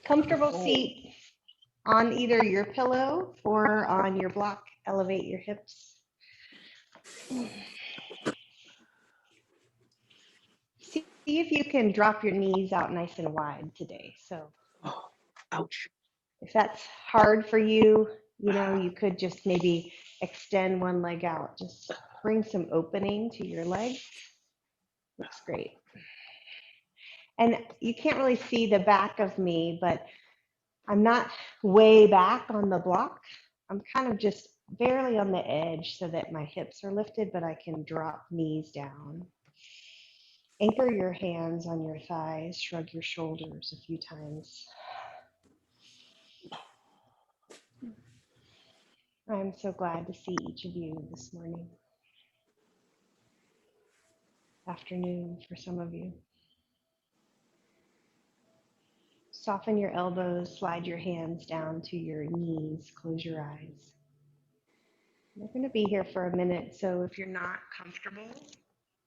Comfortable seat on either your pillow or on your block. Elevate your hips. See if you can drop your knees out nice and wide today. So, Ouch. if that's hard for you, you could just maybe extend one leg out. Just bring some opening to your legs. Looks great. And you can't really see the back of me, but I'm not way back on the block. I'm kind of just barely on the edge so that my hips are lifted, but I can drop knees down. Anchor your hands on your thighs, shrug your shoulders a few times. I'm so glad to see each of you this morning. Afternoon for some of you. Soften your elbows, slide your hands down to your knees, close your eyes. We're going to be here for a minute, so if you're not comfortable,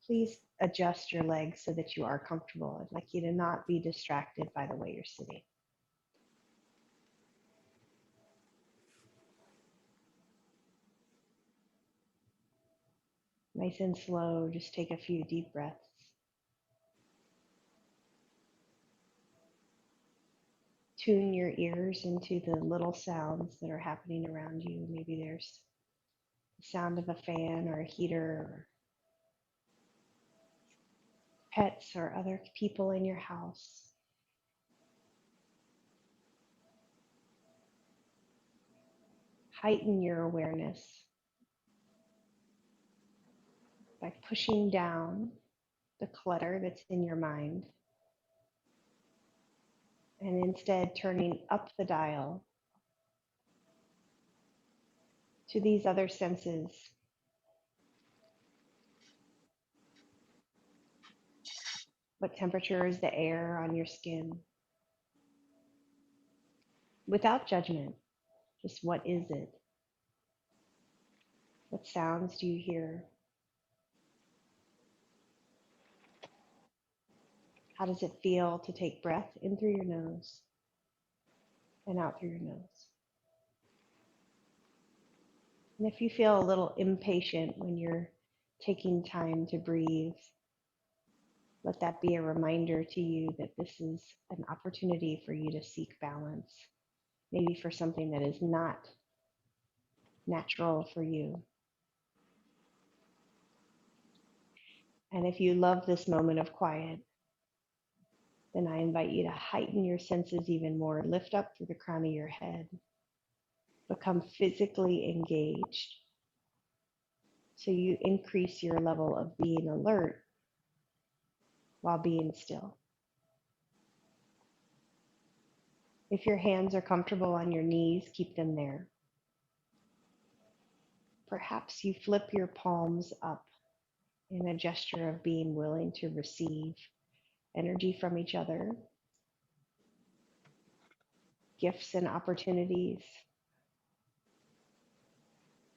please adjust your legs so that you are comfortable. I'd like you to not be distracted by the way you're sitting. Nice and slow, just take a few deep breaths. Tune your ears into the little sounds that are happening around you. Maybe there's the sound of a fan or a heater, or pets or other people in your house. Heighten your awareness by pushing down the clutter that's in your mind and instead turning up the dial to these other senses. What temperature is the air on your skin? Without judgment, just what is it? What sounds do you hear? How does it feel to take breath in through your nose and out through your nose? And if you feel a little impatient when you're taking time to breathe, let that be a reminder to you that this is an opportunity for you to seek balance, maybe for something that is not natural for you. And if you love this moment of quiet, then I invite you to heighten your senses even more. Lift up through the crown of your head. Become physically engaged. So you increase your level of being alert while being still. If your hands are comfortable on your knees, keep them there. Perhaps you flip your palms up in a gesture of being willing to receive energy from each other, gifts and opportunities.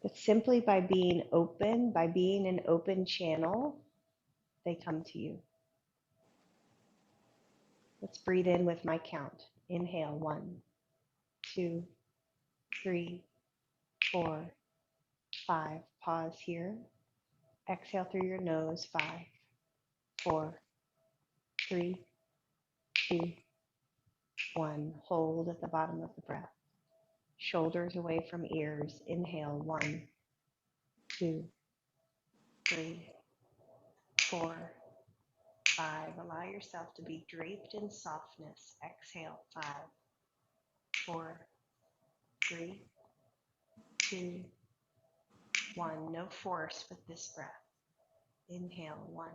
But simply by being open, by being an open channel, they come to you. Let's breathe in with my count. Inhale, 1, 2, 3, 4, 5. Pause here. Exhale through your nose. 5, 4, 3, 2, 1. Hold at the bottom of the breath. Shoulders away from ears. Inhale, 1, 2, 3, 4, 5. Allow yourself to be draped in softness. Exhale, 5, 4, 3, 2, 1. No force with this breath. Inhale, 1,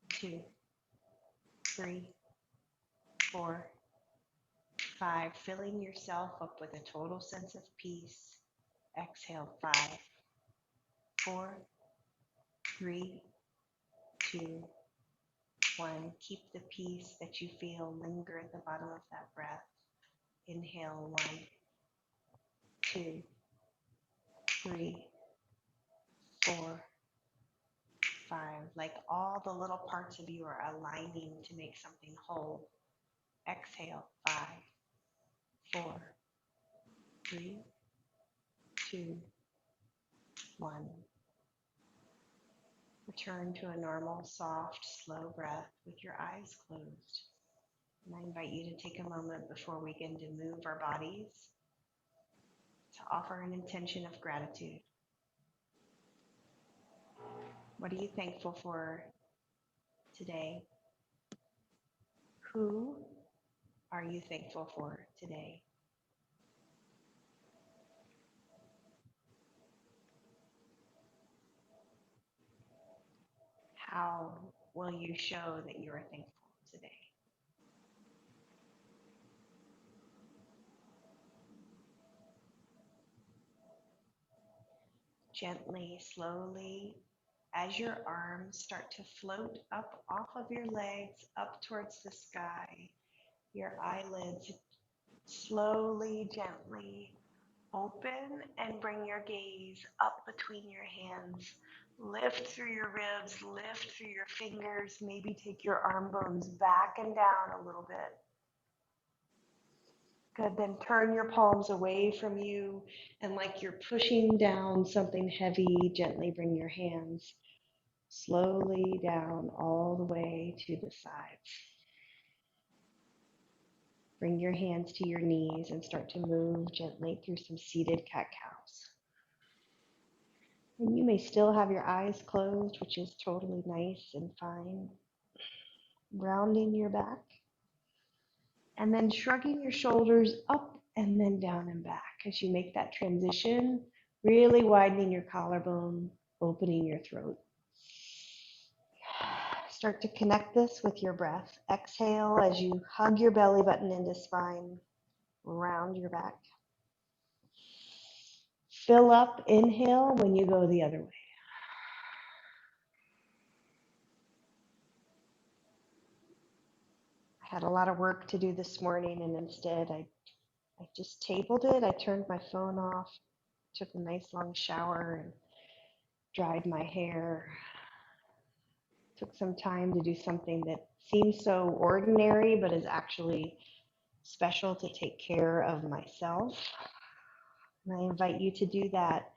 2, 3, 4, 5. Filling yourself up with a total sense of peace. Exhale, 5, 4, 3, 2, 1. Keep the peace that you feel linger at the bottom of that breath. Inhale, 1, 2, 3, 4, 5. Like all the little parts of you are aligning to make something whole. Exhale, 5, 4, 3, 2, 1. Return to a normal, soft, slow breath with your eyes closed. And I invite you to take a moment before we begin to move our bodies to offer an intention of gratitude. What are you thankful for today? Who are you thankful for today? How will you show that you are thankful today? Gently, slowly, as your arms start to float up off of your legs, up towards the sky, your eyelids slowly, gently open and bring your gaze up between your hands. Lift through your ribs, lift through your fingers, maybe take your arm bones back and down a little bit. Good, then turn your palms away from you and like you're pushing down something heavy, gently bring your hands slowly down all the way to the sides. Bring your hands to your knees and start to move gently through some seated cat-cows. And you may still have your eyes closed, which is totally nice and fine. Rounding your back. And then shrugging your shoulders up and then down and back as you make that transition, really widening your collarbone, opening your throat. Start to connect this with your breath. Exhale as you hug your belly button into spine, round your back. Fill up, inhale when you go the other way. I had a lot of work to do this morning, and instead I just tabled it. I turned my phone off, took a nice long shower, and dried my hair. Took some time to do something that seems so ordinary, but is actually special to take care of myself. And I invite you to do that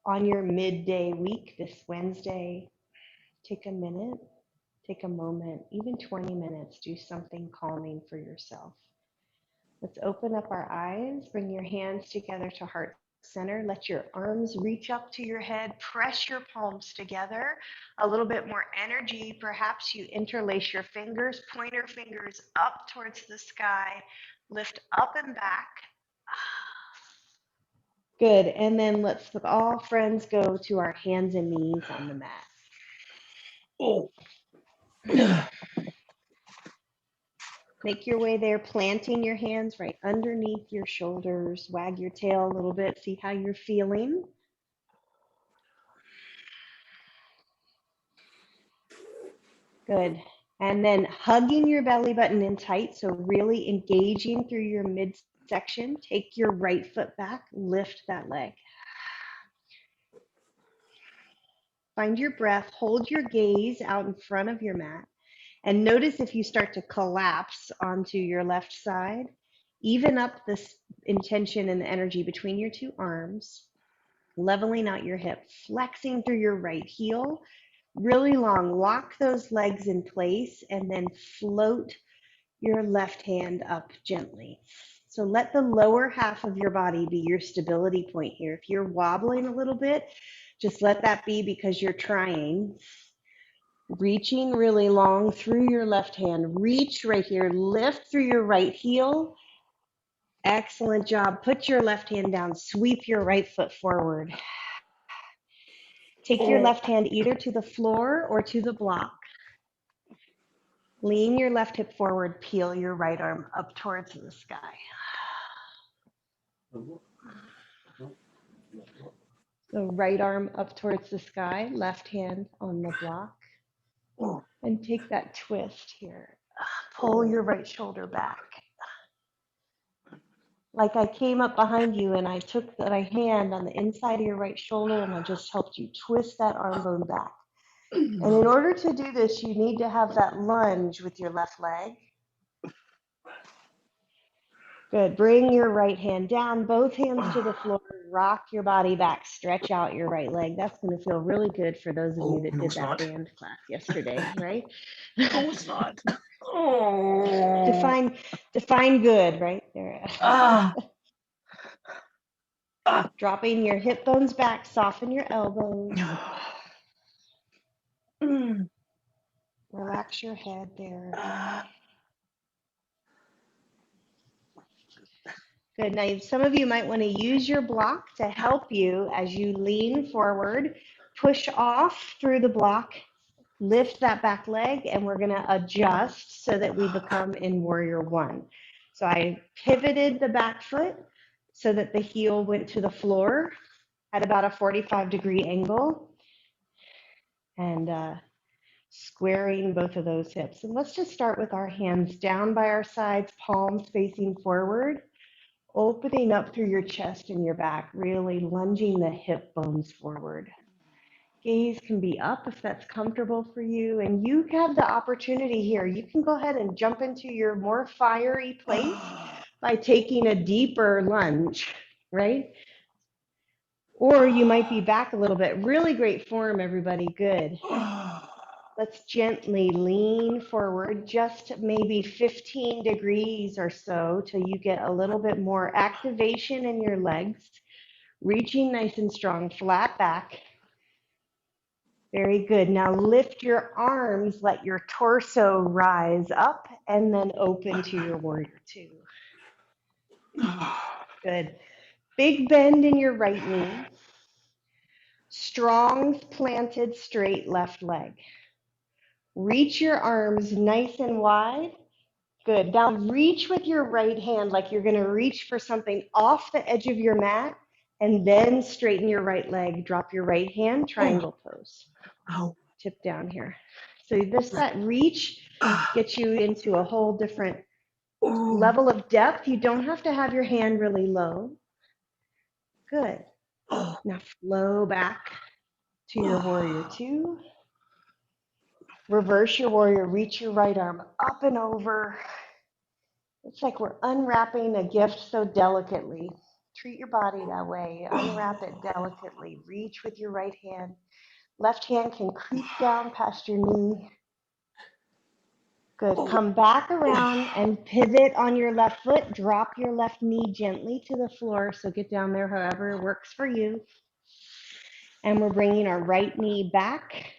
on your midday week this Wednesday. Take a minute, take a moment, even 20 minutes, do something calming for yourself. Let's open up our eyes, bring your hands together to heart center. Let your arms reach up to your head, press your palms together. A little bit more energy. Perhaps you interlace your fingers, pointer fingers up towards the sky, lift up and back. Good, and then let's all friends go to our hands and knees on the mat. Oh. Make your way there, planting your hands right underneath your shoulders. Wag your tail a little bit, see how you're feeling. Good. And then hugging your belly button in tight, so really engaging through your midsection. Take your right foot back, lift that leg. Find your breath, hold your gaze out in front of your mat, and notice if you start to collapse onto your left side. Even up this intention and the energy between your two arms, leveling out your hip, flexing through your right heel, really long. Lock those legs in place and then float your left hand up gently. So let the lower half of your body be your stability point here. If you're wobbling a little bit, just let that be because you're trying. Reaching really long through your left hand. Reach right here. Lift through your right heel. Excellent job. Put your left hand down. Sweep your right foot forward. Take your left hand either to the floor or to the block. Lean your left hip forward. Peel your right arm up towards the sky. So right arm up towards the sky, left hand on the block. And take that twist here. Pull your right shoulder back. Like I came up behind you and I took that hand on the inside of your right shoulder and I just helped you twist that arm bone back. And in order to do this, you need to have that lunge with your left leg. Good. Bring your right hand down, both hands to the floor, rock your body back, stretch out your right leg. That's going to feel really good for those of you Oh, that no, did it's that not. band class yesterday, right? No, it's not. Oh. define good, right? There. Ah. Ah. Dropping your hip bones back, soften your elbows. Mm. Relax your head there. Ah. Good. Now, some of you might want to use your block to help you as you lean forward, push off through the block, lift that back leg, and we're going to adjust so that we become in warrior one. So I pivoted the back foot so that the heel went to the floor at about a 45-degree angle, and squaring both of those hips. And let's just start with our hands down by our sides, palms facing forward, opening up through your chest and your back, really lunging the hip bones forward. Gaze can be up if that's comfortable for you, and you have the opportunity here. You can go ahead and jump into your more fiery place by taking a deeper lunge, right? Or you might be back a little bit. Really great form, everybody. Good. Let's gently lean forward, just maybe 15 degrees or so till you get a little bit more activation in your legs, reaching nice and strong, flat back. Very good. Now lift your arms, let your torso rise up, and then open to your warrior two. Good. Big bend in your right knee. Strong planted straight left leg. Reach your arms nice and wide. Good. Now reach with your right hand like you're going to reach for something off the edge of your mat, and then straighten your right leg. Drop your right hand, triangle pose. Ow. Tip down here. So that reach gets you into a whole different level of depth. You don't have to have your hand really low. Good. Now flow back to your warrior two. Reverse your warrior, reach your right arm up and over. It's like we're unwrapping a gift so delicately. Treat your body that way. Unwrap it delicately. Reach with your right hand. Left hand can creep down past your knee. Good. Come back around and pivot on your left foot. Drop your left knee gently to the floor. So get down there however works for you. And we're bringing our right knee back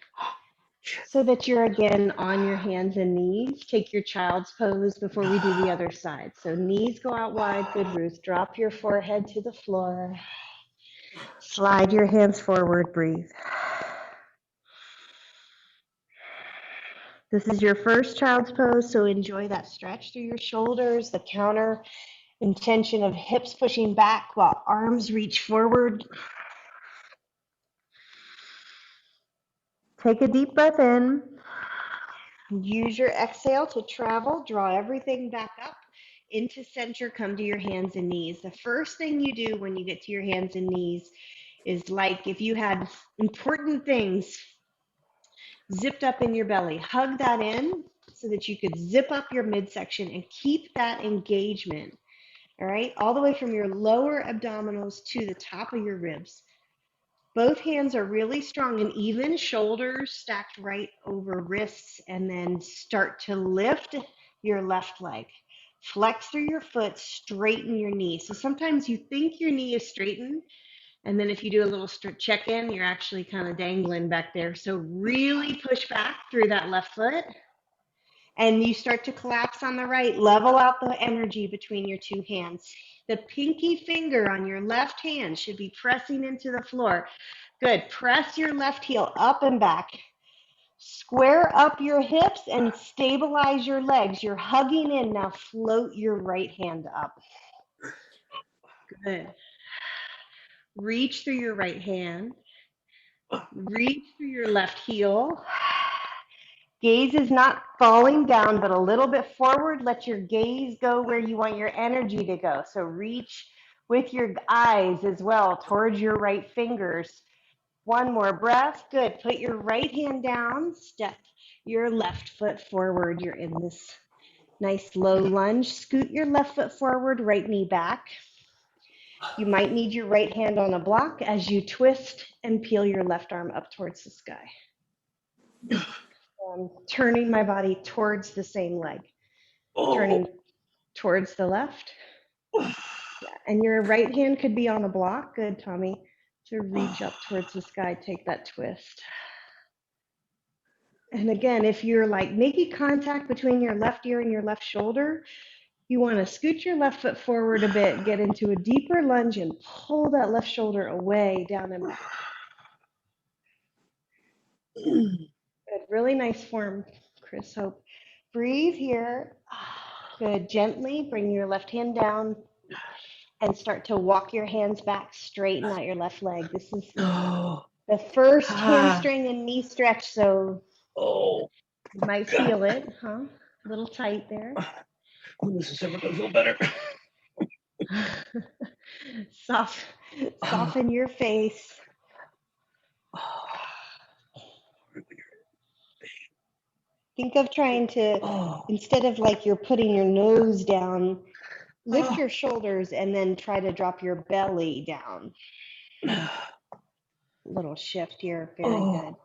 so that you're again on your hands and knees. Take your child's pose before we do the other side. So knees go out wide. Good, Ruth. Drop your forehead to the floor. Slide your hands forward. Breathe. This is your first child's pose, so enjoy that stretch through your shoulders, the counter intention of hips pushing back while arms reach forward. Take a deep breath in. Use your exhale to travel. Draw everything back up into center. Come to your hands and knees. The first thing you do when you get to your hands and knees is like if you had important things zipped up in your belly, hug that in so that you could zip up your midsection and keep that engagement. All right, all the way from your lower abdominals to the top of your ribs. Both hands are really strong and even, shoulders stacked right over wrists, and then start to lift your left leg. Flex through your foot, straighten your knee. So sometimes you think your knee is straightened, and then if you do a little check-in, you're actually kind of dangling back there. So really push back through that left foot. And you start to collapse on the right. Level out the energy between your two hands. The pinky finger on your left hand should be pressing into the floor. Good. Press your left heel up and back. Square up your hips and stabilize your legs. You're hugging in. Now float your right hand up. Good. Reach through your right hand. Reach through your left heel. Gaze is not falling down, but a little bit forward. Let your gaze go where you want your energy to go. So reach with your eyes as well towards your right fingers. One more breath. Good. Put your right hand down. Step your left foot forward. You're in this Nice low lunge. Scoot your left foot forward, right knee back. You might need your right hand on a block as you twist and peel your left arm up towards the sky. Turning my body towards the same leg. Turning towards the left. Yeah. And your right hand could be on a block. Good, Tommy. To reach up towards the sky, take that twist. And again, if you're like making contact between your left ear and your left shoulder, you want to scoot your left foot forward a bit, get into a deeper lunge and pull that left shoulder away, down and back. Good, really nice form, Chris Hope. Breathe here. Good, gently bring your left hand down and start to walk your hands back, straighten out your left leg. This is the first hamstring and knee stretch, so you might feel it, huh? A little tight there. This is ever gonna feel better. Soften your face. Think of trying to, instead of like you're putting your nose down, lift your shoulders and then try to drop your belly down. Little shift here, very good.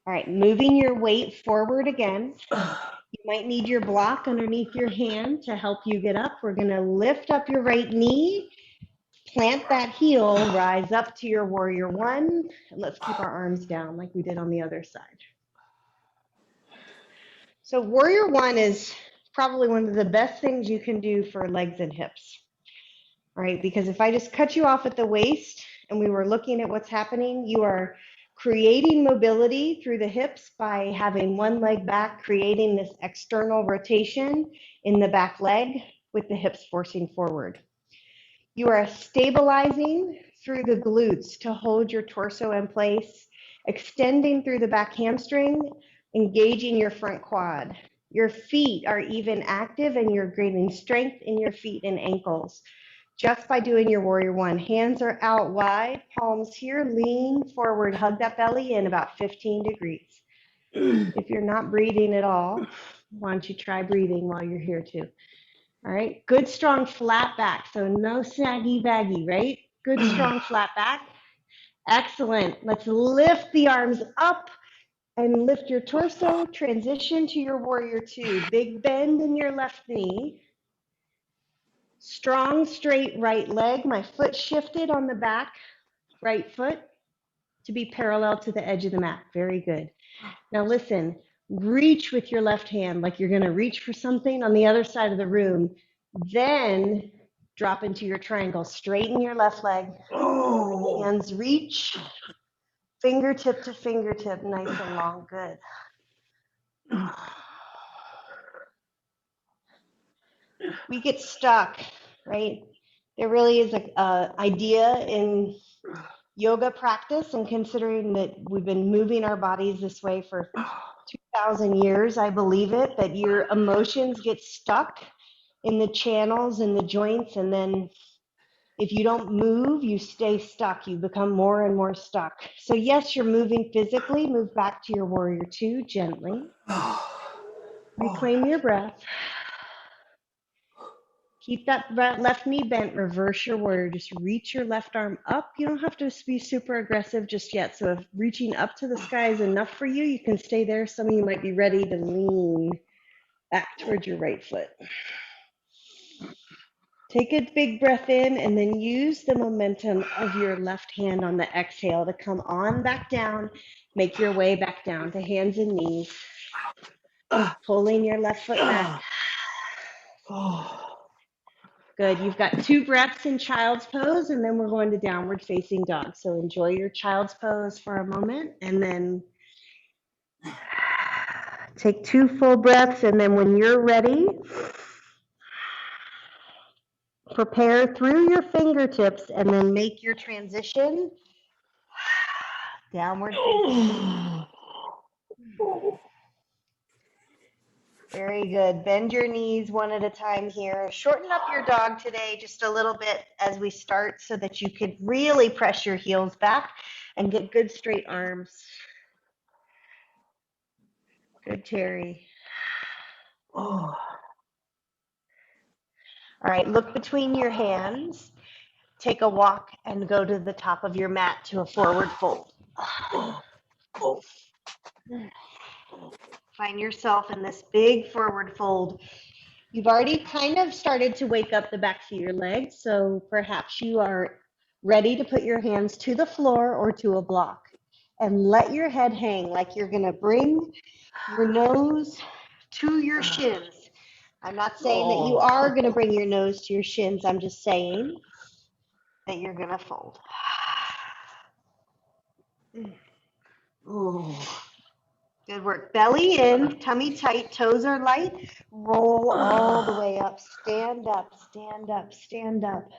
All right, moving your weight forward again. You might need your block underneath your hand to help you get up. We're gonna lift up your right knee, plant that heel, rise up to your warrior one, and let's keep our arms down like we did on the other side. So warrior one is probably one of the best things you can do for legs and hips, right? Because if I just cut you off at the waist and we were looking at what's happening, you are creating mobility through the hips by having one leg back, creating this external rotation in the back leg with the hips forcing forward. You are stabilizing through the glutes to hold your torso in place, extending through the back hamstring, engaging your front quad. Your feet are even active and you're gaining strength in your feet and ankles. Just by doing your warrior one, hands are out wide, palms here, lean forward, hug that belly in about 15 degrees. If you're not breathing at all, why don't you try breathing while you're here too? All right, good strong flat back, so no saggy baggy, right? Good strong flat back. Excellent. Let's lift the arms up and lift your torso, transition to your warrior two. Big bend in your left knee. Strong straight right leg. My foot shifted on the back right foot to be parallel to the edge of the mat. Very good. Now listen, reach with your left hand like you're going to reach for something on the other side of the room. Then drop into your triangle. Straighten your left leg. Hands reach. Fingertip to fingertip, nice and long. Good. We get stuck, right? There really is a idea in yoga practice, and considering that we've been moving our bodies this way for 2,000 years, I believe it, that your emotions get stuck in the channels and the joints, and then if you don't move, you stay stuck. You become more and more stuck. So yes, you're moving physically. Move back to your warrior two gently. Reclaim your breath. Keep that left knee bent. Reverse your warrior. Just reach your left arm up. You don't have to be super aggressive just yet. So if reaching up to the sky is enough for you, you can stay there. Some of you might be ready to lean back towards your right foot. Take a big breath in and then use the momentum of your left hand on the exhale to come on back down. Make your way back down to hands and knees. Pulling your left foot back. Good. You've got 2 breaths in child's pose, and then we're going to downward facing dog. So enjoy your child's pose for a moment, and then take 2 full breaths, and then when you're ready, prepare through your fingertips and then make your transition downward facing. Very good. Bend your knees one at a time here. Shorten up your dog today just a little bit as we start so that you could really press your heels back and get good straight arms. Good, Terry. All right, look between your hands. Take a walk and go to the top of your mat to a forward fold. Find yourself in this big forward fold. You've already kind of started to wake up the backs of your legs, so perhaps you are ready to put your hands to the floor or to a block. And let your head hang like you're going to bring your nose to your shins. I'm not saying that you are going to bring your nose to your shins. I'm just saying that you're going to fold. Good work. Belly in, tummy tight, toes are light. Roll all the way up. Stand up, stand up, stand up.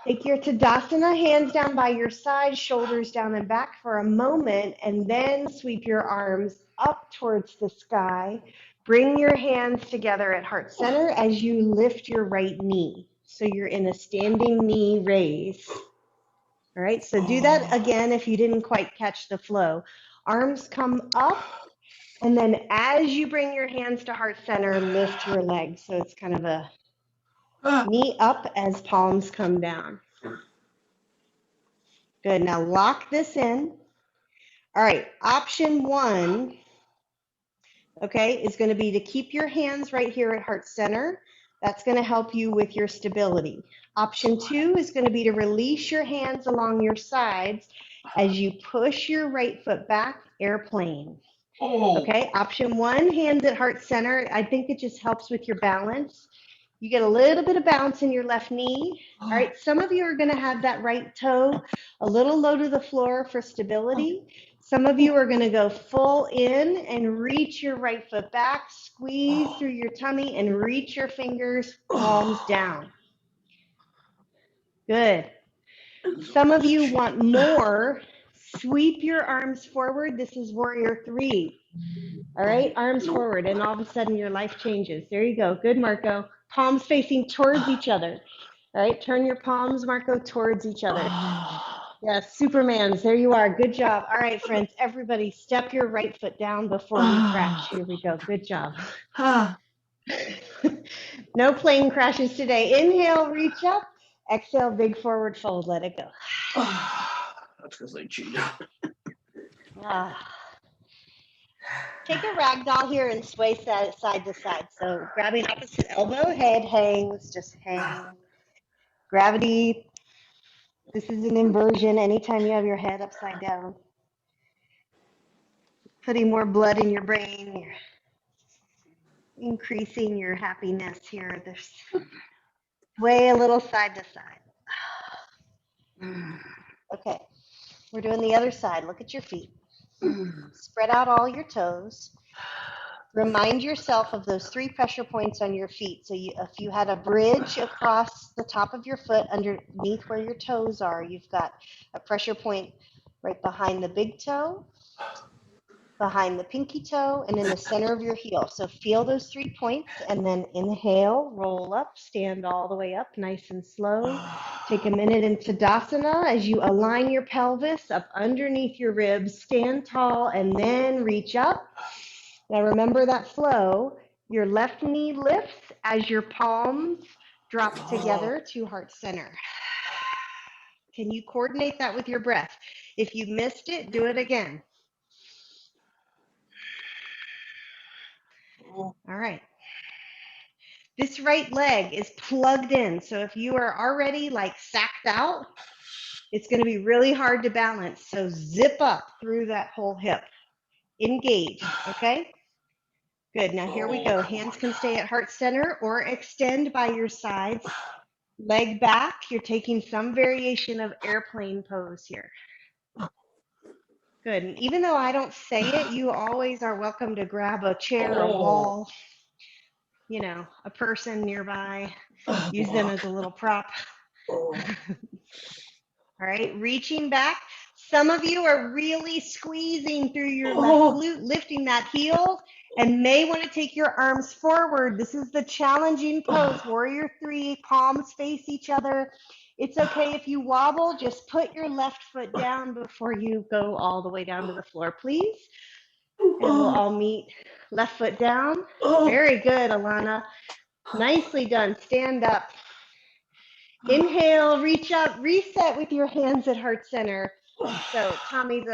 Take your Tadasana, hands down by your side, shoulders down and back for a moment, and then sweep your arms up towards the sky. Bring your hands together at heart center as you lift your right knee. So you're in a standing knee raise. All right, so do that again if you didn't quite catch the flow. Arms come up, and then as you bring your hands to heart center, lift your legs. So it's kind of a knee up as palms come down. Good, now lock this in. All right, option one, okay, is going to be to keep your hands right here at heart center. That's going to help you with your stability. Option two is going to be to release your hands along your sides as you push your right foot back, airplane. Okay, option one, hands at heart center. I think it just helps with your balance. You get a little bit of bounce in your left knee. All right, some of you are going to have that right toe a little low to the floor for stability. Some of you are going to go full in and reach your right foot back, squeeze through your tummy, and reach your fingers, palms down. Good. Some of you want more. Sweep your arms forward. This is warrior three. All right, arms forward, and all of a sudden your life changes. There you go. Good, Marco. Palms facing towards each other. All right, turn your palms, Marco, towards each other. Yes, Supermans, there you are. Good job. All right, friends, everybody step your right foot down before we crash. Here we go. Good job. No plane crashes today. Inhale, reach up. Exhale, big forward fold. Let it go. That's because they cheated. Take a ragdoll here and sway side to side. So grabbing opposite elbow, head hangs, just hang. Gravity, this is an inversion anytime you have your head upside down. Putting more blood in your brain, you're increasing your happiness here. There's sway a little side to side. Okay, we're doing the other side. Look at your feet. Spread out all your toes. Remind yourself of those 3 pressure points on your feet. So if you had a bridge across the top of your foot underneath where your toes are, you've got a pressure point right behind the big toe, behind the pinky toe, and in the center of your heel. So feel those 3 points, and then inhale, roll up, stand all the way up, nice and slow. Take a minute in Tadasana as you align your pelvis up underneath your ribs, stand tall, and then reach up. Now remember that flow. Your left knee lifts as your palms drop together to heart center. Can you coordinate that with your breath? If you missed it, do it again. All right. This right leg is plugged in. So if you are already like sacked out, it's going to be really hard to balance. So zip up through that whole hip. Engage, okay? Good, now here we go. Hands can stay at heart center or extend by your sides. Leg back, you're taking some variation of airplane pose here. Good, and even though I don't say it, you always are welcome to grab a chair, a wall, you know, a person nearby, use them as a little prop. All right, reaching back. Some of you are really squeezing through your left glute, lifting that heel, and may want to take your arms forward. This is the challenging pose, warrior three, palms face each other. It's okay if you wobble, just put your left foot down before you go all the way down to the floor, please. And we'll all meet left foot down. Very good, Alana. Nicely done. Stand up. Inhale, reach up, reset with your hands at heart center. So Tommy,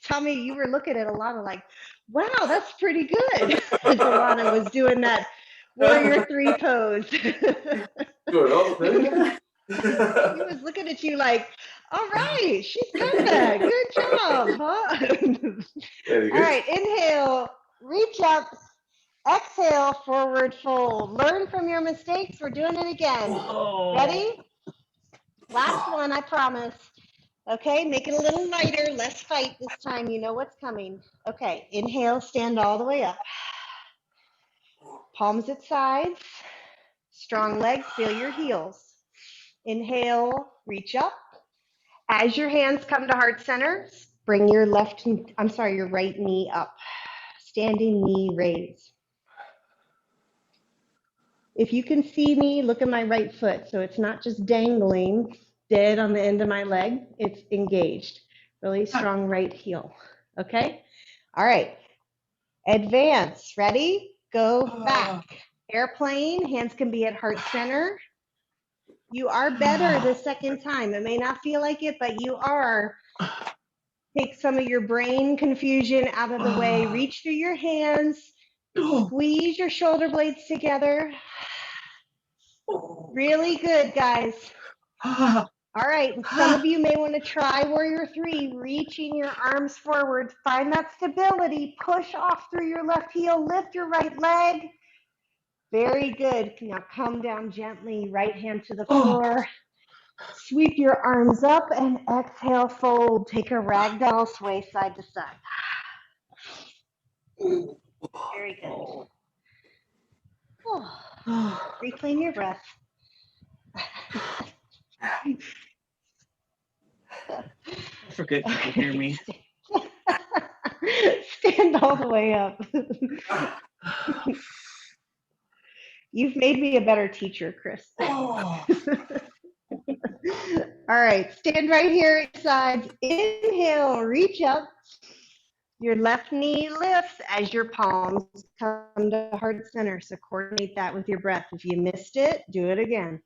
Tommy, you were looking at Alana like, wow, that's pretty good. As Alana was doing that warrior three pose. Good, all the He was looking at you like, all right, she's got that. Good job, huh? Very All good. right, inhale, reach up, exhale, forward fold. Learn from your mistakes. We're doing it again. Oh. Ready? Last one, I promise. Okay, make it a little lighter, less fight this time. You know what's coming. Okay, inhale, stand all the way up. Palms at sides. Strong legs, feel your heels. Inhale, reach up. As your hands come to heart center, bring your your right knee up. Standing knee raise. If you can see me, look at my right foot. So it's not just dangling dead on the end of my leg, it's engaged. Really strong right heel. Okay? All right. Advance. Ready? Go back. Airplane. Hands can be at heart center. You are better the second time. It may not feel like it, but you are. Take some of your brain confusion out of the way. Reach through your hands. Squeeze your shoulder blades together. Really good, guys. All right, some of you may want to try warrior three, reaching your arms forward. Find that stability. Push off through your left heel. Lift your right leg. Very good. Now come down gently. Right hand to the floor. Sweep your arms up and exhale, fold. Take a ragdoll, sway side to side. Very good. Oh, reclaim your breath. I forget you can hear me. Stand all the way up. You've made me a better teacher, Chris. All right, stand right here at sides. Inhale, reach up. Your left knee lifts as your palms come to heart center. So coordinate that with your breath. If you missed it, do it again.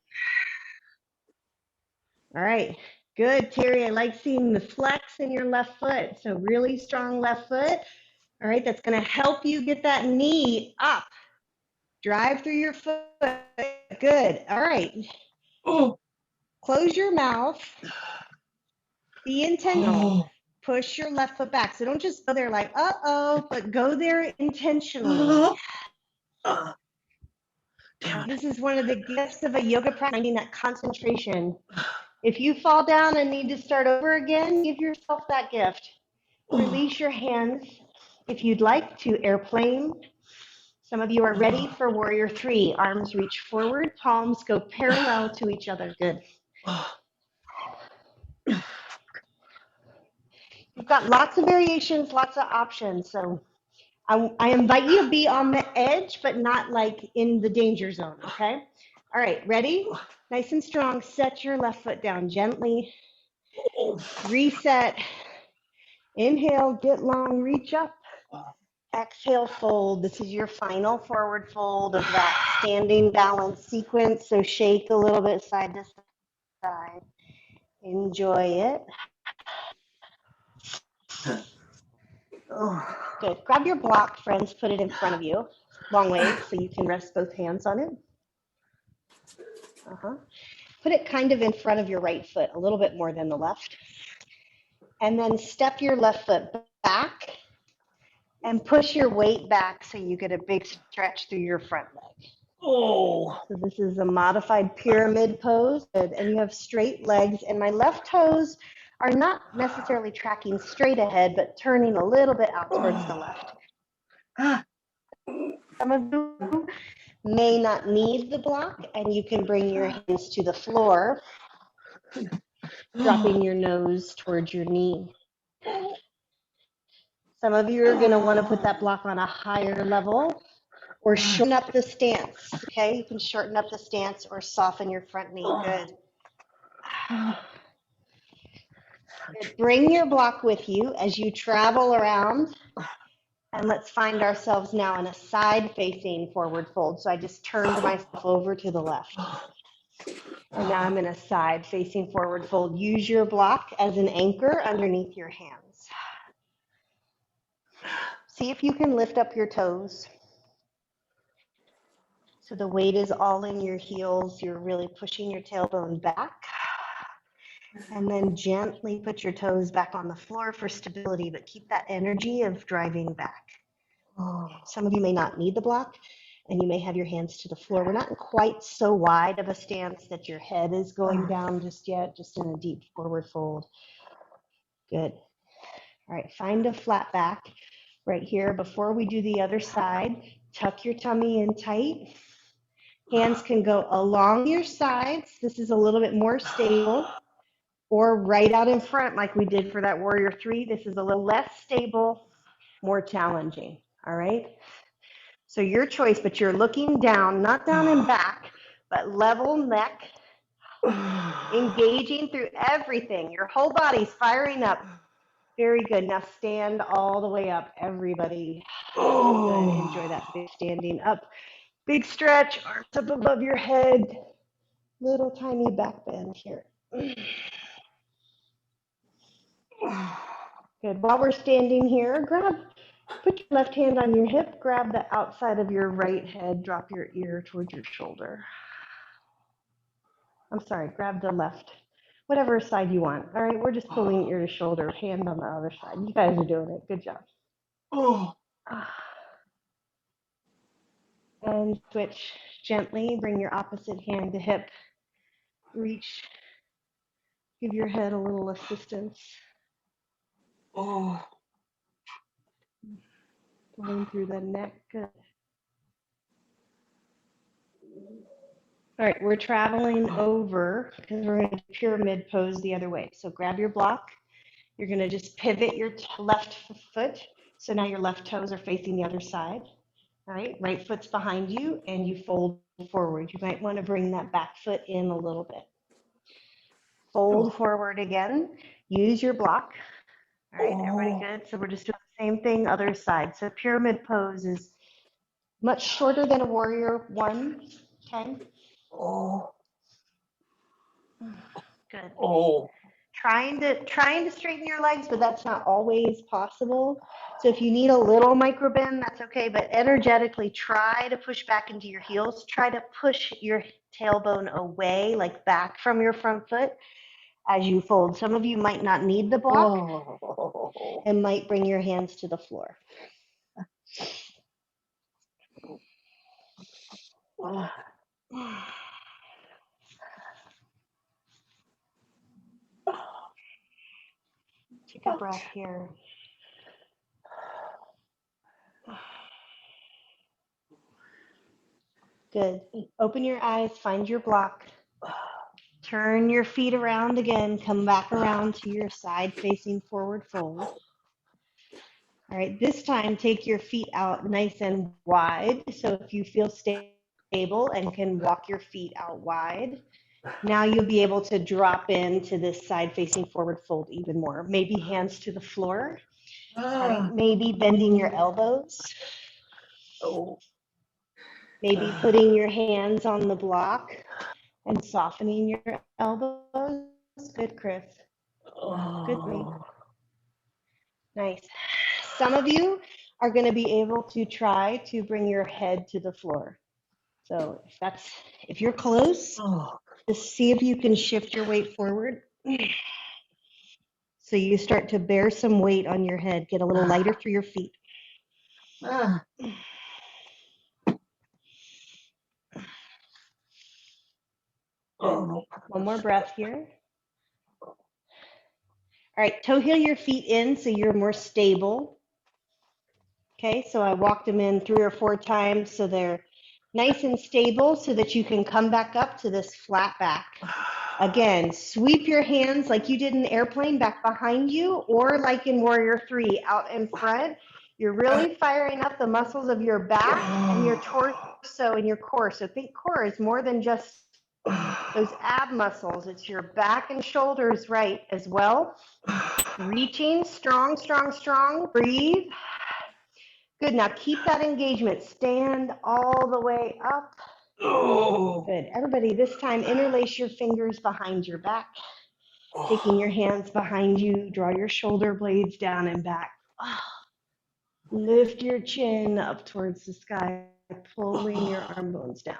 All right, good, Terry. I like seeing the flex in your left foot. So really strong left foot. All right, that's going to help you get that knee up. Drive through your foot. Good. All right. Close your mouth. Be intentional. Push your left foot back. So don't just go there like, uh-oh, but go there intentionally. This is one of the gifts of a yoga practice, finding that concentration. If you fall down and need to start over again, give yourself that gift. Release your hands. If you'd like to airplane, some of you are ready for warrior three. Arms reach forward, palms go parallel to each other. Good. You've got lots of variations, lots of options. So I invite you to be on the edge, but not like in the danger zone, okay? All right, ready? Nice and strong. Set your left foot down gently. Reset. Inhale, get long, reach up. Exhale, fold. This is your final forward fold of that standing balance sequence. So shake a little bit side to side. Enjoy it. Good. Grab your block, friends. Put it in front of you. Long ways so you can rest both hands on it. Put it kind of in front of your right foot, a little bit more than the left. And then step your left foot back and push your weight back so you get a big stretch through your front leg. So this is a modified pyramid pose, and you have straight legs, and my left toes are not necessarily tracking straight ahead, but turning a little bit out towards the left. Some of you may not need the block, and you can bring your hands to the floor, dropping your nose towards your knee. Some of you are going to want to put that block on a higher level or shorten up the stance, okay? You can shorten up the stance or soften your front knee. Good. Bring your block with you as you travel around And let's find ourselves now in a side-facing forward fold. So I just turned myself over to the left. And now I'm in a side-facing forward fold. Use your block as an anchor underneath your hands. See if you can lift up your toes. So the weight is all in your heels. You're really pushing your tailbone back. And then gently put your toes back on the floor for stability, but keep that energy of driving back. Some of you may not need the block, and you may have your hands to the floor. We're not in quite so wide of a stance that your head is going down just yet, just in a deep forward fold. Good. All right, find a flat back right here. Before we do the other side, tuck your tummy in tight. Hands can go along your sides. This is a little bit more stable. Or right out in front like we did for that warrior three. This is a little less stable, more challenging, all right? So your choice, but you're looking down, not down and back, but level neck, engaging through everything. Your whole body's firing up. Very good. Now stand all the way up, everybody. Good. Enjoy that big standing up. Big stretch, arms up above your head. Little tiny back bend here. Good. While we're standing here, put your left hand on your hip, grab the outside of your right head, drop your ear towards your shoulder. I'm sorry, grab the left, whatever side you want. All right, we're just pulling ear to shoulder, hand on the other side. You guys are doing it. Good job. And switch gently. Bring your opposite hand to hip. Reach. Give your head a little assistance. Pulling through the neck. Good. All right, we're traveling over because we're going to do pyramid pose the other way. So grab your block. You're going to just pivot your left foot. So now your left toes are facing the other side. All right foot's behind you and you fold forward. You might want to bring that back foot in a little bit. Fold forward again. Use your block. All right, everybody good? So we're just doing the same thing, other side. So pyramid pose is much shorter than a warrior one. Okay. Good. Trying to straighten your legs, but that's not always possible. So if you need a little micro bend, that's okay. But energetically, try to push back into your heels. Try to push your tailbone away, like back from your front foot as you fold. Some of you might not need the block and might bring your hands to the floor. Take a breath here. Good. Open your eyes, find your block. Turn your feet around again. Come back around to your side facing forward fold. All right, this time take your feet out nice and wide. So if you feel stable and can walk your feet out wide, now you'll be able to drop into this side facing forward fold even more. Maybe hands to the floor. All right, maybe bending your elbows. Maybe putting your hands on the block and softening your elbows. Good, Chris. Good, Lee. Nice. Some of you are going to be able to try to bring your head to the floor. So if you're close, just see if you can shift your weight forward. So you start to bear some weight on your head, get a little lighter through your feet. Good. One more breath here. All right, toe heel your feet in so you're more stable. Okay, so I walked them in 3 or 4 times so they're nice and stable so that you can come back up to this flat back. Again, sweep your hands like you did in the airplane back behind you, or like in Warrior 3 out in front. You're really firing up the muscles of your back and your torso and your core. So think core is more than just those ab muscles. It's your back and shoulders, right, as well. Reaching, strong, strong, strong. Breathe. Good, now keep that engagement. Stand all the way up. Oh. Good, everybody, this time interlace your fingers behind your back. Taking your hands behind you, draw your shoulder blades down and back. Lift your chin up towards the sky, pulling your arm bones down.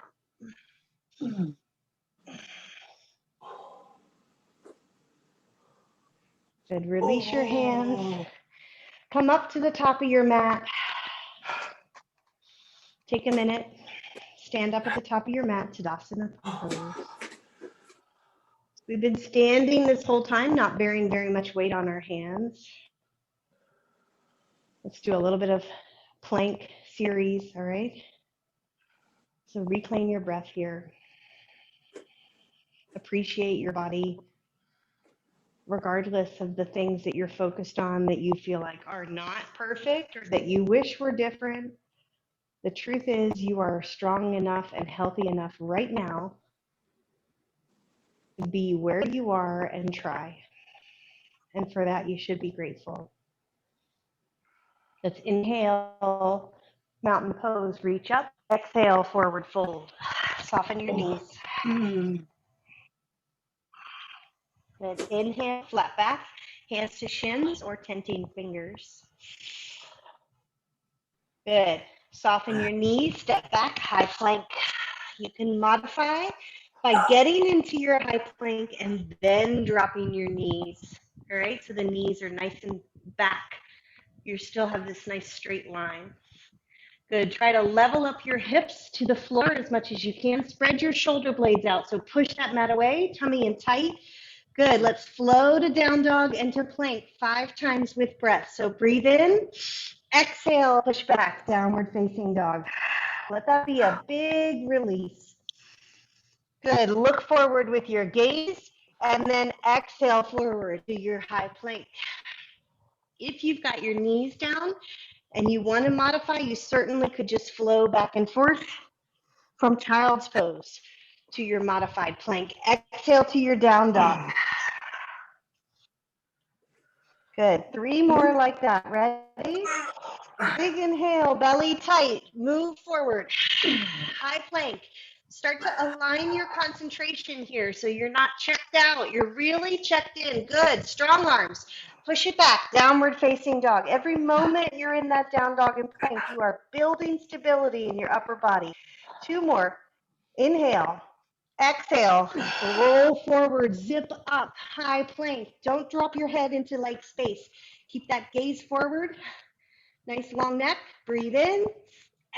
Good, release your hands. Come up to the top of your mat. Take a minute. Stand up at the top of your mat, Tadasana pose. We've been standing this whole time, not bearing very much weight on our hands. Let's do a little bit of plank series, all right? So reclaim your breath here. Appreciate your body, regardless of the things that you're focused on that you feel like are not perfect or that you wish were different. The truth is you are strong enough and healthy enough right now to be where you are and try. And for that, you should be grateful. Let's inhale, mountain pose, reach up. Exhale, forward fold. Soften your knees. Good. Inhale, flat back, hands to shins or tenting fingers. Good. Soften your knees, step back, high plank. You can modify by getting into your high plank and then dropping your knees. All right, so the knees are nice and back. You still have this nice straight line. Good. Try to level up your hips to the floor as much as you can. Spread your shoulder blades out. So push that mat away, tummy in tight. Good. Let's flow to down dog and to plank 5 times with breath. So breathe in, exhale, push back, downward facing dog. Let that be a big release. Good. Look forward with your gaze and then exhale forward to your high plank. If you've got your knees down and you want to modify, you certainly could just flow back and forth from child's pose to your modified plank. Exhale to your down dog. Good. 3 more like that. Ready? Big inhale, belly tight. Move forward. High plank. Start to align your concentration here so you're not checked out. You're really checked in. Good. Strong arms. Push it back. Downward facing dog. Every moment you're in that down dog and plank, you are building stability in your upper body. 2 more. Inhale. Exhale. Roll forward. Zip up. High plank. Don't drop your head into like space. Keep that gaze forward. Nice long neck. Breathe in.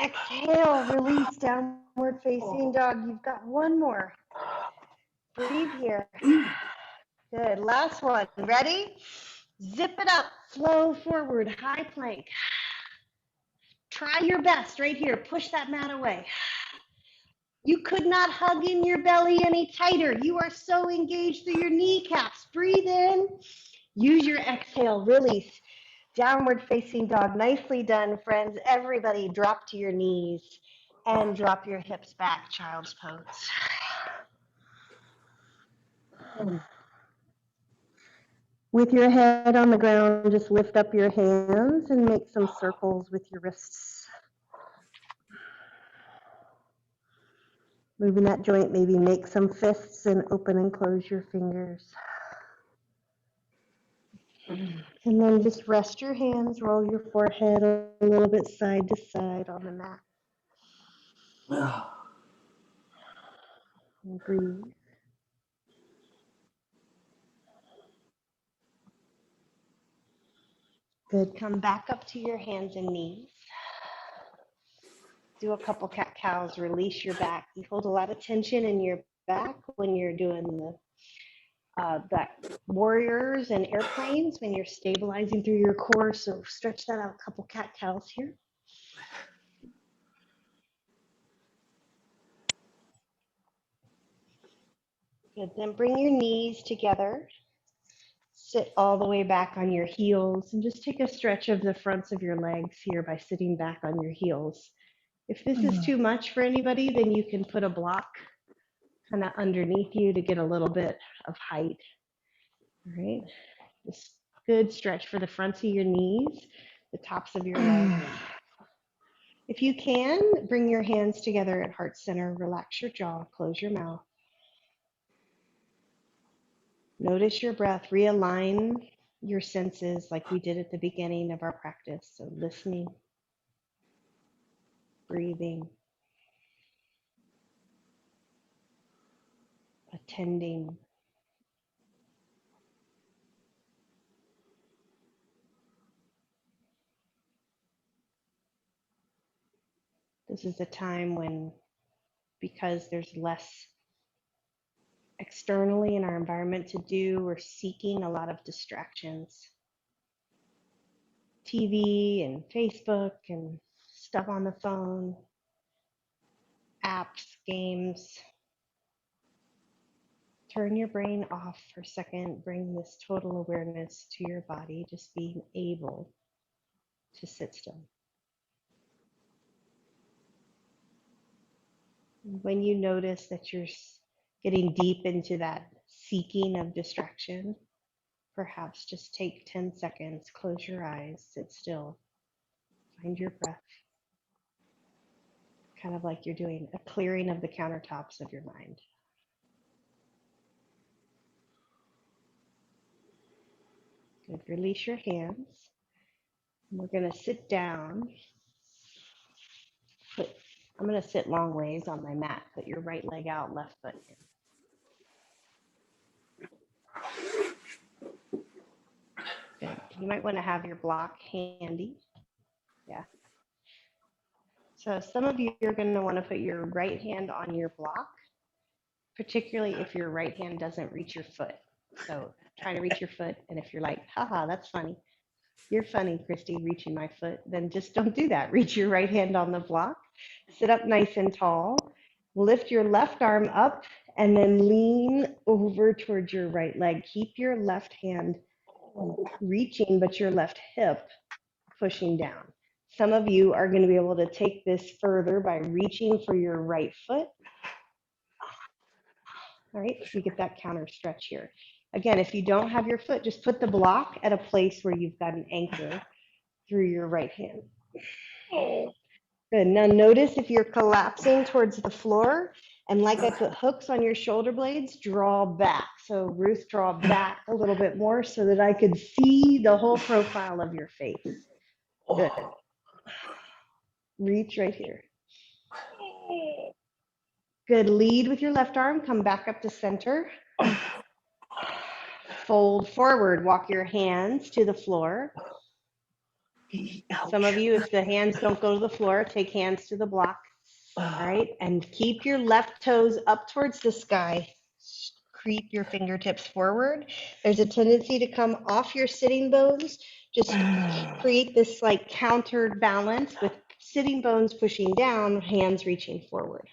Exhale. Release. Downward facing dog. You've got 1 more. Breathe here. Good. Last one. Ready? Zip it up. Flow forward. High plank. Try your best right here. Push that mat away. You could not hug in your belly any tighter. You are so engaged through your kneecaps. Breathe in. Use your exhale. Release. Downward facing dog. Nicely done, friends. Everybody drop to your knees and drop your hips back. Child's pose. With your head on the ground, just lift up your hands and make some circles with your wrists. Moving that joint, maybe make some fists and open and close your fingers. And then just rest your hands, roll your forehead a little bit side to side on the mat. And breathe. Good. Come back up to your hands and knees. Do a couple cat-cows. Release your back. You hold a lot of tension in your back when you're doing that warriors and airplanes, when you're stabilizing through your core. So stretch that out. A couple cat-cows here. Good. Then bring your knees together. Sit all the way back on your heels and just take a stretch of the fronts of your legs here by sitting back on your heels. If this is too much for anybody, then you can put a block kind of underneath you to get a little bit of height. All right. Just good stretch for the fronts of your knees, the tops of your legs. If you can, bring your hands together at heart center, relax your jaw, close your mouth. Notice your breath, realign your senses like we did at the beginning of our practice. So listening, breathing, attending. This is a time when, because there's less externally in our environment to do, we're seeking a lot of distractions. TV and Facebook and stuff on the phone, apps, games. Turn your brain off for a second. Bring this total awareness to your body, just being able to sit still. When you notice that you're getting deep into that seeking of distraction, perhaps just take 10 seconds, close your eyes, sit still, find your breath, kind of like you're doing a clearing of the countertops of your mind. Good. Release your hands. We're going to sit down. I'm going to sit long ways on my mat. Put your right leg out, left foot in. Good. You might want to have your block handy. Yeah. So some of you are going to want to put your right hand on your block, particularly if your right hand doesn't reach your foot. So try to reach your foot. And if you're like, haha, that's funny. You're funny, Christy, reaching my foot. Then just don't do that. Reach your right hand on the block. Sit up nice and tall. Lift your left arm up and then lean over towards your right leg. Keep your left hand reaching, but your left hip pushing down. Some of you are going to be able to take this further by reaching for your right foot. All right, so you get that counter stretch here. Again, if you don't have your foot, just put the block at a place where you've got an anchor through your right hand. Good. Now notice if you're collapsing towards the floor, and like I put hooks on your shoulder blades, draw back. So Ruth, draw back a little bit more so that I could see the whole profile of your face. Good. Reach right here. Good. Lead with your left arm. Come back up to center. Fold forward. Walk your hands to the floor. Some of you, if the hands don't go to the floor, take hands to the block. All right. And keep your left toes up towards the sky. Creep your fingertips forward. There's a tendency to come off your sitting bones. Just create this like countered balance with sitting bones pushing down, hands reaching forward.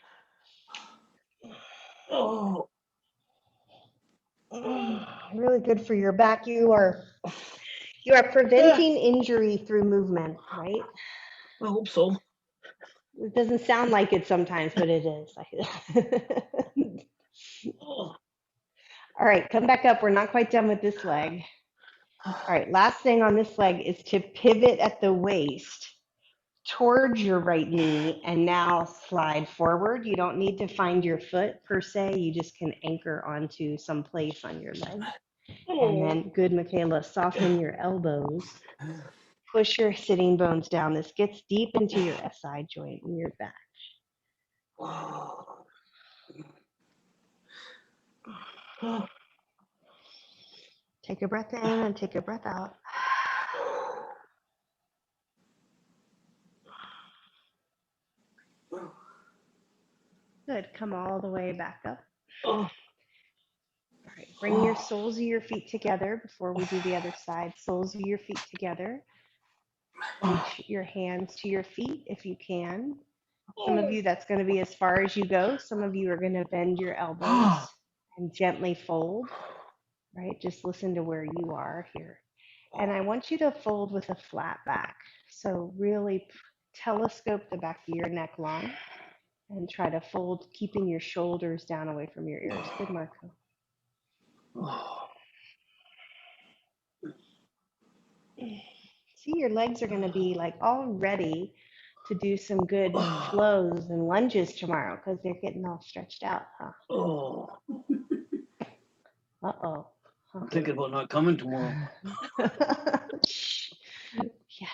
Really good for your back. You are preventing injury through movement, right? I hope so. It doesn't sound like it sometimes, but it is. All right, come back up. We're not quite done with this leg. All right, last thing on this leg is to pivot at the waist towards your right knee and now slide forward. You don't need to find your foot per se. You just can anchor onto some place on your leg. And then, good, Michaela, soften your elbows. Push your sitting bones down. This gets deep into your SI joint in your back. Take a breath in and take a breath out. Good. Come all the way back up. All right. Bring your soles of your feet together before we do the other side. Soles of your feet together. Reach your hands to your feet if you can. Some of you, that's going to be as far as you go. Some of you are going to bend your elbows and gently fold. Right? Just listen to where you are here. And I want you to fold with a flat back. So really telescope the back of your neck long and try to fold, keeping your shoulders down away from your ears. Good, Marco. See, your legs are going to be like already to do some good flows and lunges tomorrow because they're getting all stretched out, huh? Oh, Uh-oh. I'm thinking about not coming tomorrow. Yes.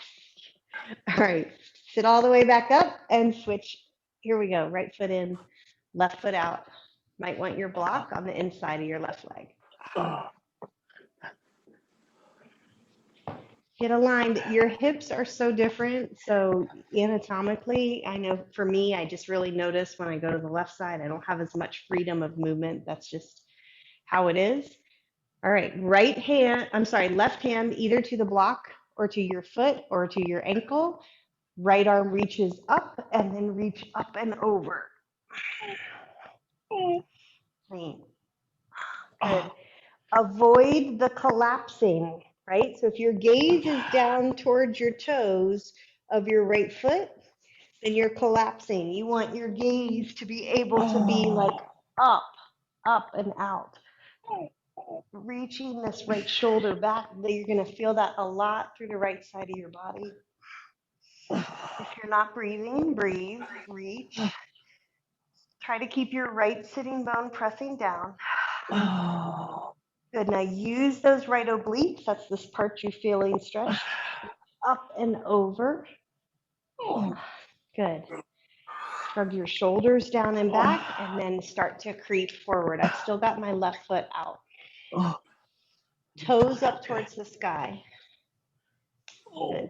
All right. Sit all the way back up and switch. Here we go. Right foot in, left foot out. Might want your block on the inside of your left leg. Get aligned. Your hips are so different. So anatomically, I know for me, I just really notice when I go to the left side, I don't have as much freedom of movement. That's just how it is. All right, left hand either to the block or to your foot or to your ankle. Right arm reaches up and then reach up and over. Clean. Good. Avoid the collapsing, right? So if your gaze is down towards your toes of your right foot, then you're collapsing. You want your gaze to be able to be like up and out. Reaching this right shoulder back, you're going to feel that a lot through the right side of your body. If you're not breathing, breathe, reach. Try to keep your right sitting bone pressing down. Good. Now use those right obliques. That's this part you're feeling stretched. Up and over. Good. Shrug your shoulders down and back and then start to creep forward. I've still got my left foot out. Toes up towards the sky. Good.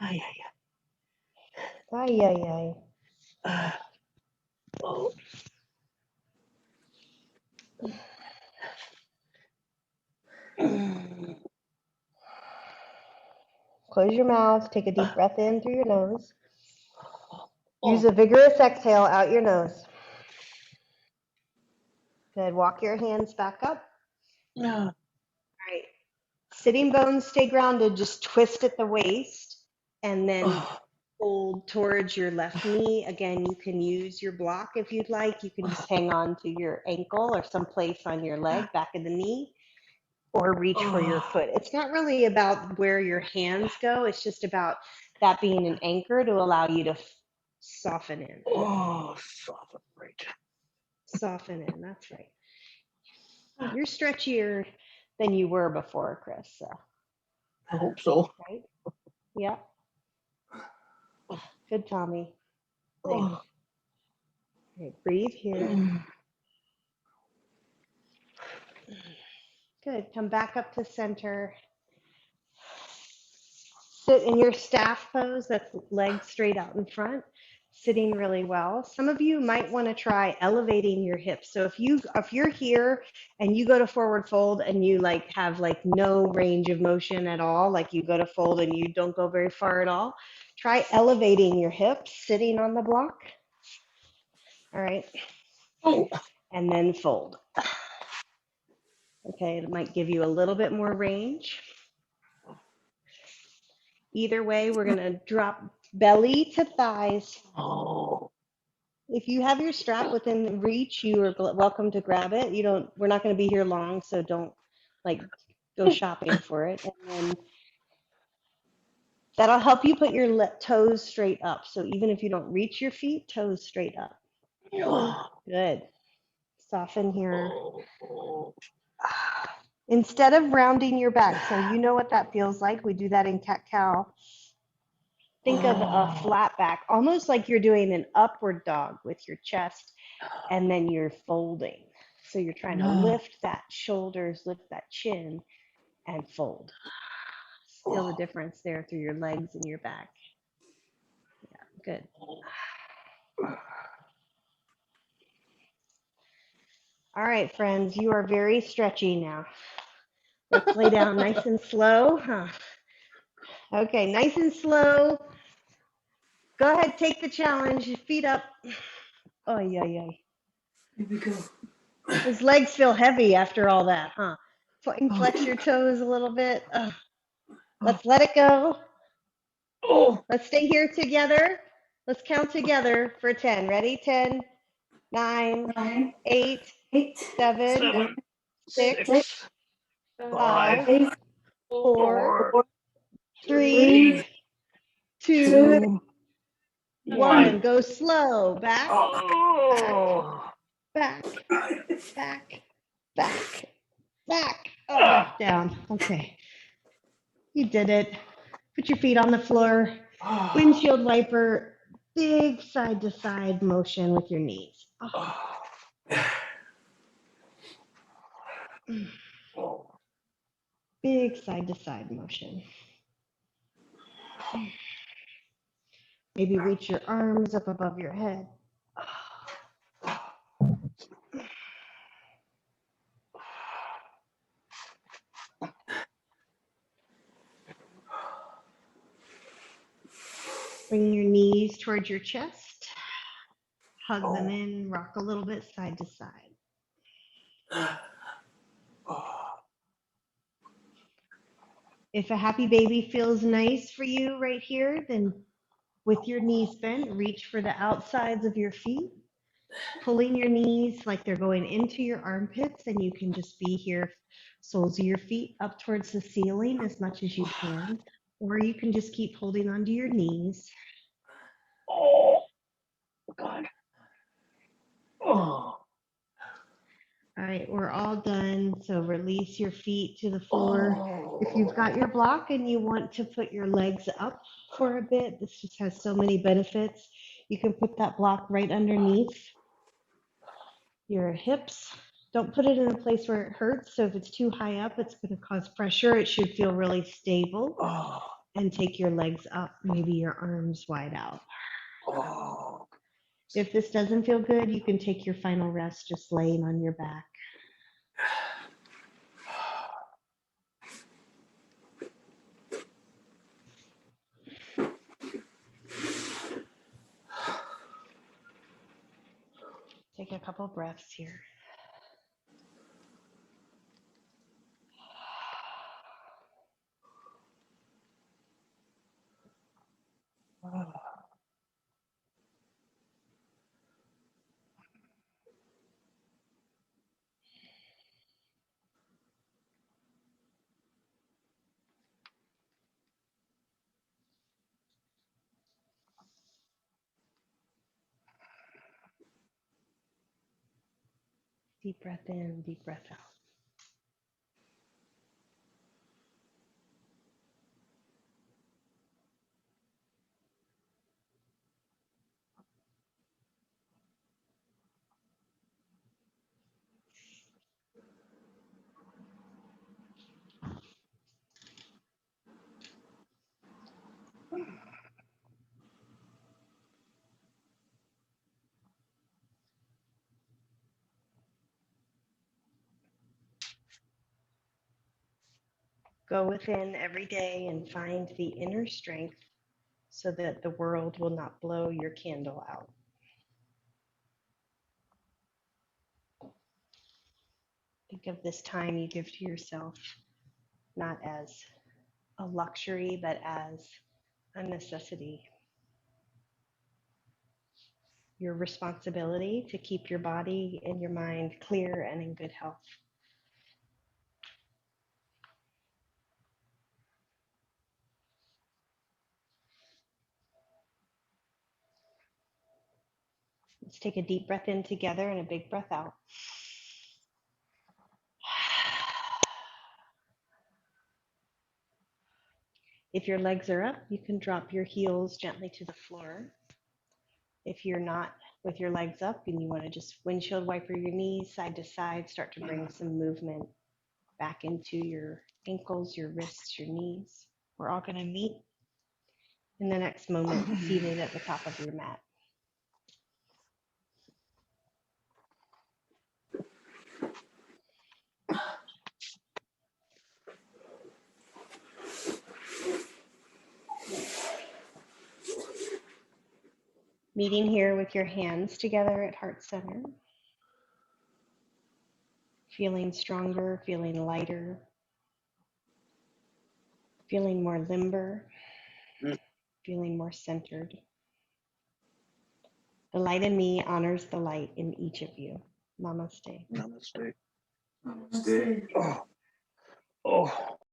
Ay, ay, ay. Close your mouth. Take a deep breath in through your nose. Use a vigorous exhale out your nose. Good. Walk your hands back up. All right. Sitting bones stay grounded. Just twist at the waist and then fold towards your left knee. Again, you can use your block if you'd like. You can just hang on to your ankle or someplace on your leg, back of the knee, or reach for your foot. It's not really about where your hands go. It's just about that being an anchor to allow you to soften in. Soften, right. Soften in, that's right. You're stretchier than you were before, Chris. So. I hope so. Right? Yeah. Good, Tommy. Nice. Okay, breathe here. Good. Come back up to center. Sit in your staff pose. That's legs straight out in front. Sitting really well. Some of you might want to try elevating your hips. So if you're here and you go to forward fold and you have no range of motion at all, like you go to fold and you don't go very far at all, try elevating your hips, sitting on the block. All right. And then fold. Okay, it might give you a little bit more range. Either way, we're going to drop belly to thighs. If you have your strap within reach, you are welcome to grab it. We're not going to be here long, so don't go shopping for it. And then that'll help you put your toes straight up. So even if you don't reach your feet, toes straight up. Good. Soften here. Instead of rounding your back, so you know what that feels like. We do that in cat-cow. Think of a flat back, almost like you're doing an upward dog with your chest, and then you're folding. So you're trying to lift that shoulders, lift that chin, and fold. Feel the difference there through your legs and your back. Yeah, good. All right, friends, you are very stretchy now. Let's lay down nice and slow. Okay, nice and slow. Go ahead, take the challenge. Feet up. Oh, yeah. Here we go. His legs feel heavy after all that, huh? Flex your toes a little bit. Let's let it go. Let's stay here together. Let's count together for 10. Ready? 10, 9, 8, 7, 6, 5, 4, 3, Three, 2, two, 1. Go slow. Back, oh, back, back, back, back. Oh, back down. Okay. You did it. Put your feet on the floor. Windshield wiper. Big side to side motion with your knees. Big side to side motion. Maybe reach your arms up above your head. Bring your knees towards your chest. Hug them in, rock a little bit side to side. If a happy baby feels nice for you right here, then with your knees bent, reach for the outsides of your feet, pulling your knees like they're going into your armpits, and you can just be here, soles of your feet up towards the ceiling as much as you can, or you can just keep holding onto your knees. oh, God. Oh, All right, we're all done. So release your feet to the floor. If you've got your block and you want to put your legs up for a bit, this just has so many benefits. You can put that block right underneath your hips. Don't put it in a place where it hurts. So if it's too high up, it's going to cause pressure. It should feel really stable. And take your legs up, maybe your arms wide out. If this doesn't feel good, you can take your final rest just laying on your back. Take a couple breaths here. Deep breath in, deep breath out. Go within every day and find the inner strength so that the world will not blow your candle out. Think of this time you give to yourself not as a luxury, but as a necessity. Your responsibility to keep your body and your mind clear and in good health. Let's take a deep breath in together and a big breath out. If your legs are up, you can drop your heels gently to the floor. If you're not with your legs up and you want to just windshield wiper your knees side to side, start to bring some movement back into your ankles, your wrists, your knees. We're all going to meet in the next moment, seated at the top of your mat. Meeting here with your hands together at heart center. Feeling stronger, feeling lighter, feeling more limber, feeling more centered. The light in me honors the light in each of you. Namaste. namaste. Namaste. Oh.